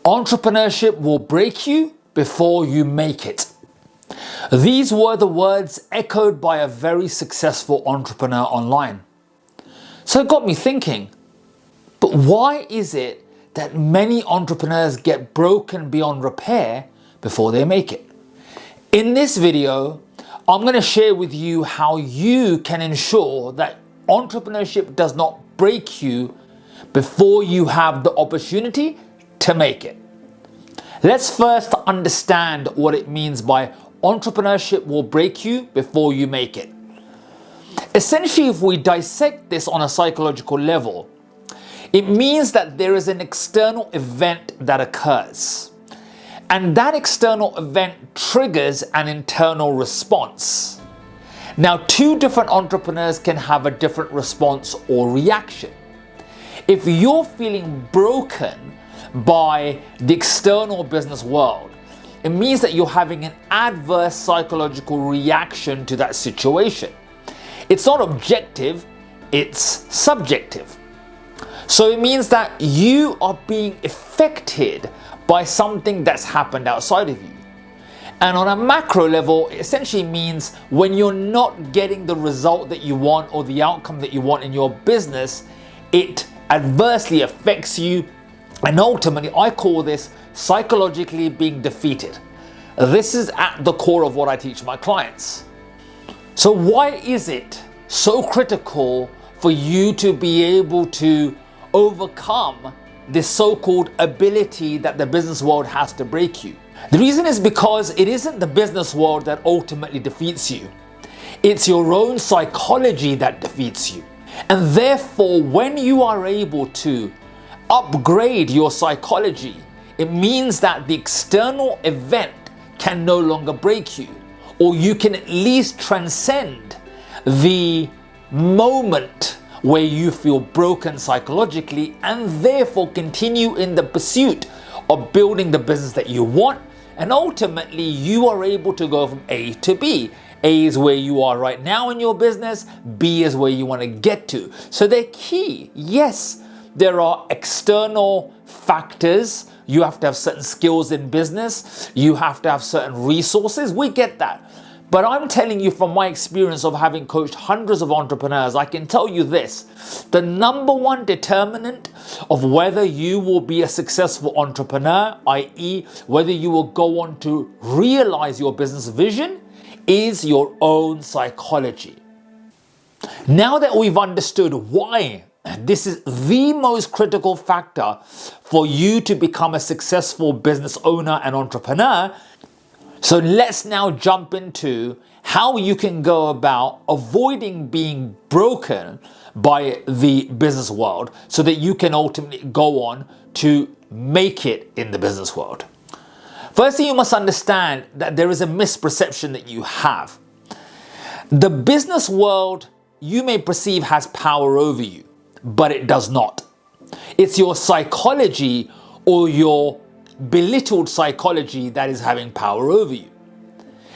Entrepreneurship will break you before you make it. These were the words echoed by a very successful entrepreneur online. So it got me thinking, but why is it that many entrepreneurs get broken beyond repair before they make it? In this video, I'm going to share with you how you can ensure that entrepreneurship does not break you before you have the opportunity to make it. Let's first understand what it means by entrepreneurship will break you before you make it. Essentially, if we dissect this on a psychological level, it means that there is an external event that occurs. And that external event triggers an internal response. Now, two different entrepreneurs can have a different response or reaction. If you're feeling broken by the external business world, it means that you're having an adverse psychological reaction to that situation. It's not objective, it's subjective. So it means that you are being affected by something that's happened outside of you. And on a macro level, it essentially means when you're not getting the result that you want or the outcome that you want in your business, it adversely affects you. And ultimately, I call this psychologically being defeated. This is at the core of what I teach my clients. So why is it so critical for you to be able to overcome this so-called ability that the business world has to break you? The reason is because it isn't the business world that ultimately defeats you. It's your own psychology that defeats you. And therefore, when you are able to upgrade your psychology, it means that the external event can no longer break you, or you can at least transcend the moment where you feel broken psychologically and therefore continue in the pursuit of building the business that you want. And ultimately, you are able to go from A to B. A is where you are right now in your business, B is where you want to get to. So they're key. Yes, there are external factors. You have to have certain skills in business. You have to have certain resources. We get that. But I'm telling you from my experience of having coached hundreds of entrepreneurs, I can tell you this. The number one determinant of whether you will be a successful entrepreneur, i.e. whether you will go on to realize your business vision, is your own psychology. Now that we've understood why this is the most critical factor for you to become a successful business owner and entrepreneur, so let's now jump into how you can go about avoiding being broken by the business world so that you can ultimately go on to make it in the business world. Firstly, you must understand that there is a misperception that you have. The business world you may perceive has power over you, but it does not. It's your psychology or your belittled psychology that is having power over you.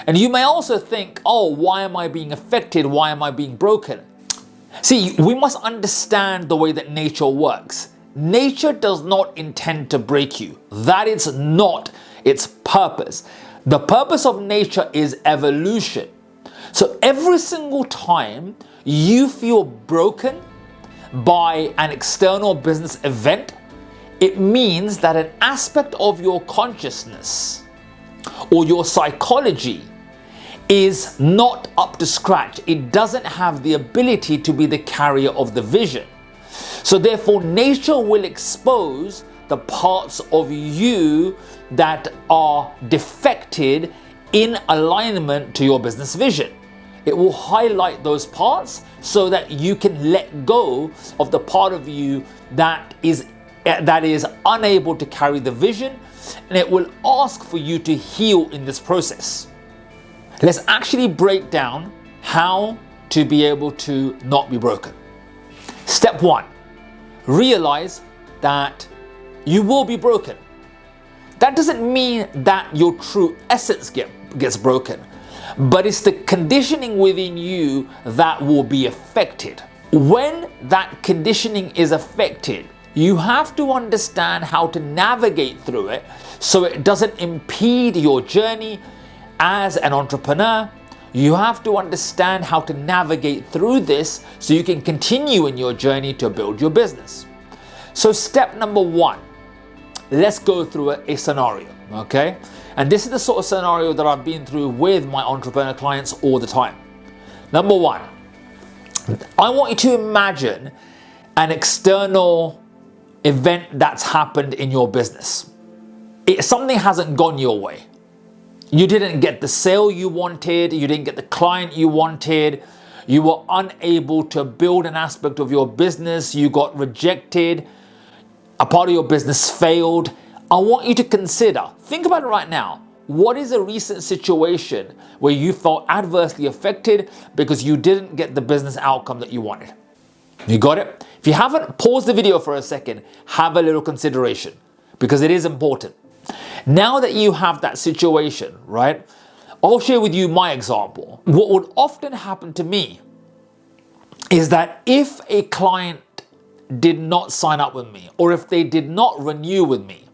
And you may also think, oh, why am I being affected? Why am I being broken? See, we must understand the way that nature works. Nature does not intend to break you. That is not its purpose. The purpose of nature is evolution. So every single time you feel broken by an external business event, it means that an aspect of your consciousness or your psychology is not up to scratch. It doesn't have the ability to be the carrier of the vision. So therefore, nature will expose the parts of you that are defected in alignment to your business vision. It will highlight those parts so that you can let go of the part of you that is unable to carry the vision, and it will ask for you to heal in this process. Let's actually break down how to be able to not be broken. Step one, realize that you will be broken. That doesn't mean that your true essence gets broken, but it's the conditioning within you that will be affected. When that conditioning is affected, You have to understand how to navigate through it so it doesn't impede your journey as an entrepreneur. You have to understand how to navigate through this so you can continue in your journey to build your business. So step number one, let's go through a scenario, okay? And this is the sort of scenario that I've been through with my entrepreneur clients all the time. Number one, I want you to imagine an external event that's happened in your business. Something hasn't gone your way. You didn't get the sale you wanted, you didn't get the client you wanted, you were unable to build an aspect of your business, you got rejected, a part of your business failed. I want you to consider, think about it right now. What is a recent situation where you felt adversely affected because you didn't get the business outcome that you wanted? You got it? If you haven't, pause the video for a second, have a little consideration because it is important. Now that you have that situation, right? I'll share with you my example. What would often happen to me is that if a client did not sign up with me or if they did not renew with me,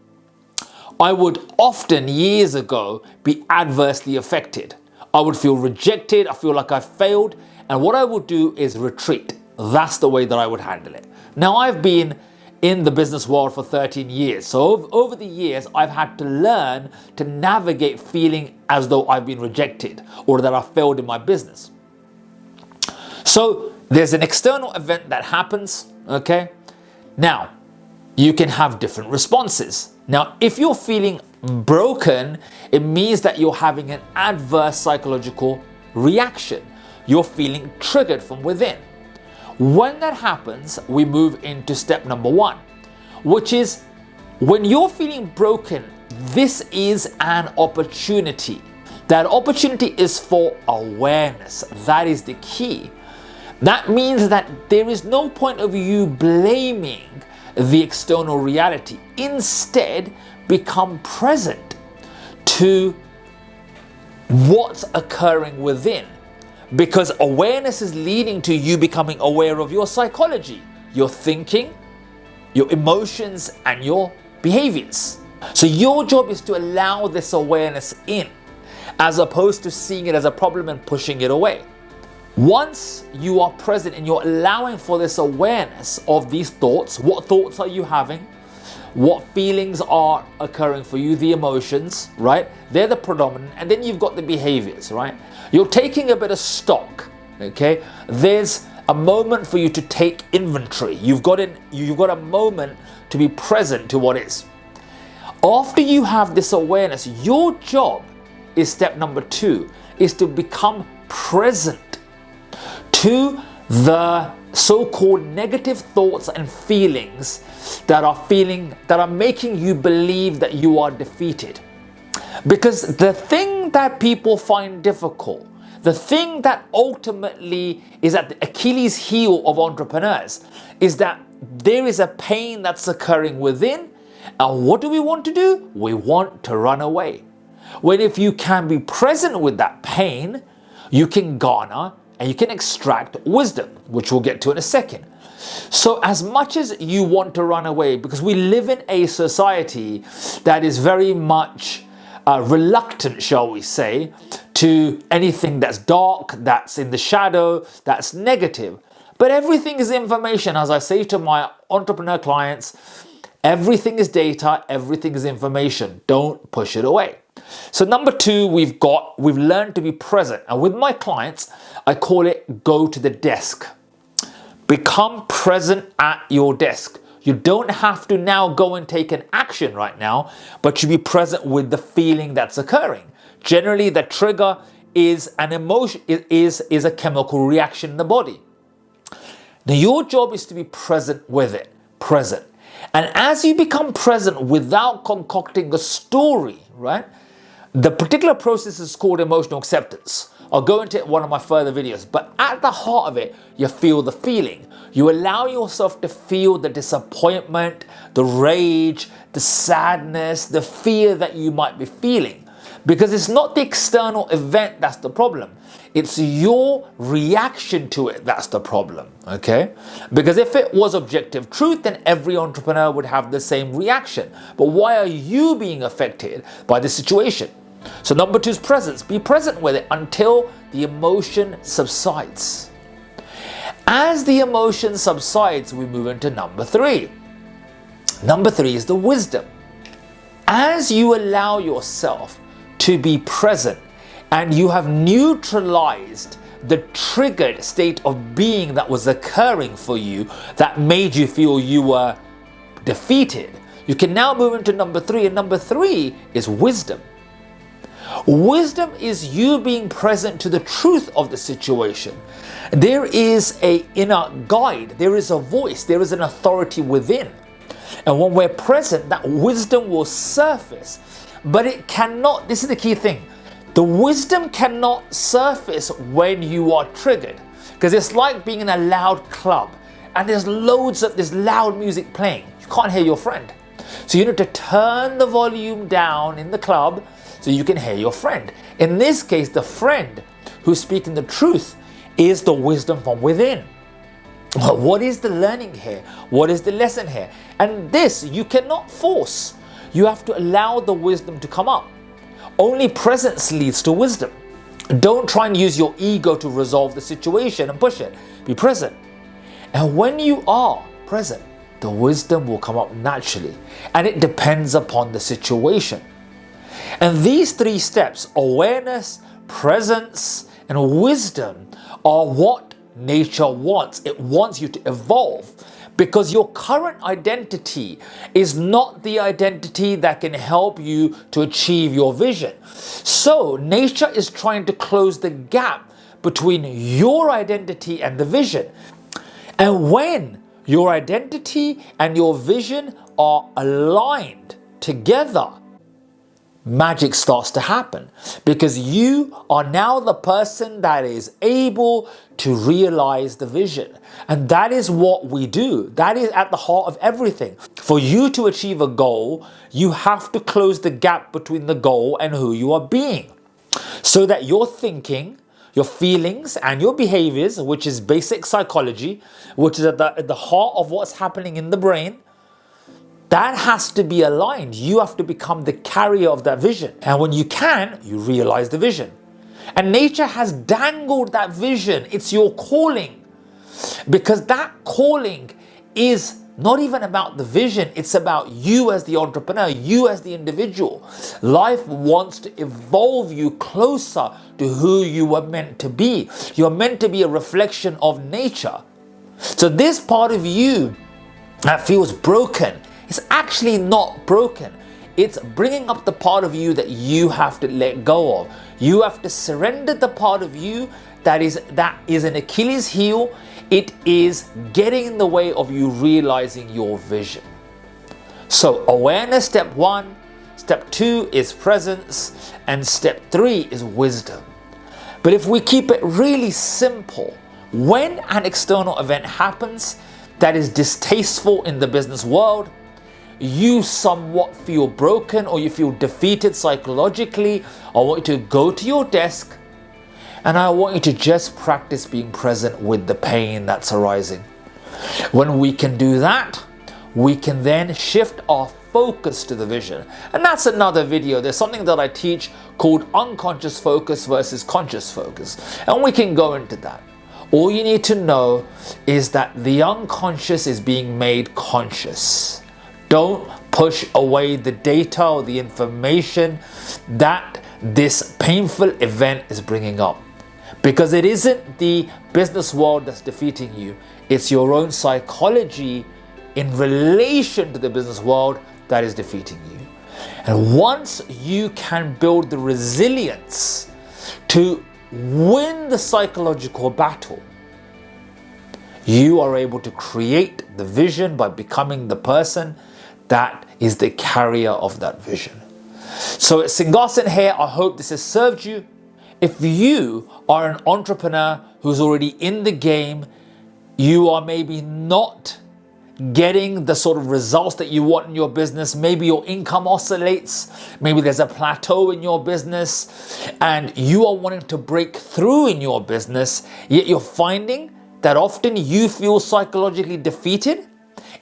I would often years ago be adversely affected. I would feel rejected, I feel like I failed, and what I would do is retreat. That's the way that I would handle it. Now, I've been in the business world for 13 years. So over the years, I've had to learn to navigate feeling as though I've been rejected or that I failed in my business. So there's an external event that happens, okay? Now, you can have different responses. Now, if you're feeling broken, it means that you're having an adverse psychological reaction. You're feeling triggered from within. When that happens, we move into step number one, which is when you're feeling broken, this is an opportunity. That opportunity is for awareness. That is the key. That means that there is no point of you blaming the external reality. Instead, become present to what's occurring within. Because awareness is leading to you becoming aware of your psychology, your thinking, your emotions, and your behaviors. So your job is to allow this awareness in, as opposed to seeing it as a problem and pushing it away. Once you are present and you're allowing for this awareness of these thoughts, what thoughts are you having? What feelings are occurring for you, the emotions, right? They're the predominant, and then you've got the behaviors, right? You're taking a bit of stock, okay? There's a moment for you to take inventory. You've got a moment to be present to what is. After you have this awareness, your job is step number two, is to become present to the so-called negative thoughts and feelings that are making you believe that you are defeated. Because the thing that people find difficult, the thing that ultimately is at the Achilles heel of entrepreneurs, is that there is a pain that's occurring within, and what do we want to do? We want to run away. When if you can be present with that pain, you can garner and you can extract wisdom, which we'll get to in a second. So as much as you want to run away, because we live in a society that is very much reluctant, shall we say, to anything that's dark, that's in the shadow, that's negative. But everything is information. As I say to my entrepreneur clients, everything is data, everything is information. Don't push it away. So number two, we've learned to be present. And with my clients, I call it go to the desk. Become present at your desk. You don't have to now go and take an action right now, but you be present with the feeling that's occurring. Generally, the trigger is an emotion, is a chemical reaction in the body. Now, your job is to be present with it, present. And as you become present without concocting a story, right? The particular process is called emotional acceptance. I'll go into one of my further videos, but at the heart of it, you feel the feeling. You allow yourself to feel the disappointment, the rage, the sadness, the fear that you might be feeling. Because it's not the external event that's the problem. It's your reaction to it that's the problem, okay? Because if it was objective truth, then every entrepreneur would have the same reaction. But why are you being affected by the situation? So number 2 is presence. Be present with it until the emotion subsides. As the emotion subsides, we move into number 3. Number 3 is the wisdom. As you allow yourself to be present and you have neutralized the triggered state of being that was occurring for you that made you feel you were defeated, you can now move into number 3, and number 3 is wisdom. Wisdom is you being present to the truth of the situation. There is an inner guide, there is a voice, there is an authority within. And when we're present, that wisdom will surface. But it cannot, this is the key thing, the wisdom cannot surface when you are triggered. Because it's like being in a loud club and there's loads of this loud music playing. You can't hear your friend. So you need to turn the volume down in the club so you can hear your friend. In this case, the friend who's speaking the truth is the wisdom from within. But what is the learning here? What is the lesson here? And this you cannot force. You have to allow the wisdom to come up. Only presence leads to wisdom. Don't try and use your ego to resolve the situation and push it. Be present. And when you are present, the wisdom will come up naturally. And it depends upon the situation. And these 3 steps, awareness, presence, and wisdom, are what nature wants. It wants you to evolve. Because your current identity is not the identity that can help you to achieve your vision. So nature is trying to close the gap between your identity and the vision. And when your identity and your vision are aligned together, magic starts to happen, because you are now the person that is able to realize the vision. And that is what we do. That is at the heart of everything. For you to achieve a goal, you have to close the gap between the goal and who you are being, so that your thinking, your feelings, and your behaviors, which is basic psychology, which is at the heart of what's happening in the brain, that has to be aligned. You have to become the carrier of that vision. And when you can, you realize the vision. And nature has dangled that vision. It's your calling. Because that calling is not even about the vision. It's about you as the entrepreneur, you as the individual. Life wants to evolve you closer to who you were meant to be. You're meant to be a reflection of nature. So this part of you that feels broken, it's actually not broken. It's bringing up the part of you that you have to let go of. You have to surrender the part of you that is an Achilles heel. It is getting in the way of you realizing your vision. So awareness, step 1. Step 2 is presence. And step 3 is wisdom. But if we keep it really simple, when an external event happens that is distasteful in the business world, you somewhat feel broken or you feel defeated psychologically, I want you to go to your desk and I want you to just practice being present with the pain that's arising. When we can do that, we can then shift our focus to the vision. And that's another video. There's something that I teach called unconscious focus versus conscious focus. And we can go into that. All you need to know is that the unconscious is being made conscious. Don't push away the data or the information that this painful event is bringing up. Because it isn't the business world that's defeating you. It's your own psychology in relation to the business world that is defeating you. And once you can build the resilience to win the psychological battle, you are able to create the vision by becoming the person that is the carrier of that vision. So it's Singhasan here. I hope this has served you. If you are an entrepreneur who's already in the game, you are maybe not getting the sort of results that you want in your business. Maybe your income oscillates, maybe there's a plateau in your business, and you are wanting to break through in your business, yet you're finding that often you feel psychologically defeated.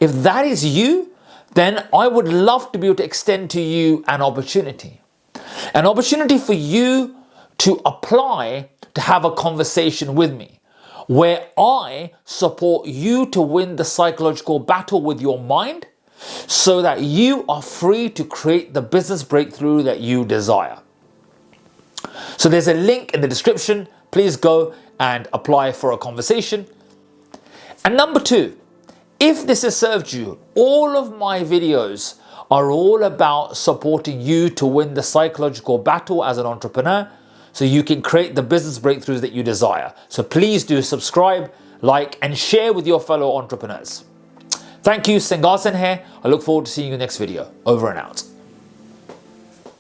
If that is you, then I would love to be able to extend to you an opportunity. An opportunity for you to apply to have a conversation with me, where I support you to win the psychological battle with your mind so that you are free to create the business breakthrough that you desire. So there's a link in the description. Please go and apply for a conversation. And number 2, if this has served you, all of my videos are all about supporting you to win the psychological battle as an entrepreneur so you can create the business breakthroughs that you desire. So please do subscribe, like, and share with your fellow entrepreneurs. Thank you, Sengasen here. I look forward to seeing you in the next video. Over and out.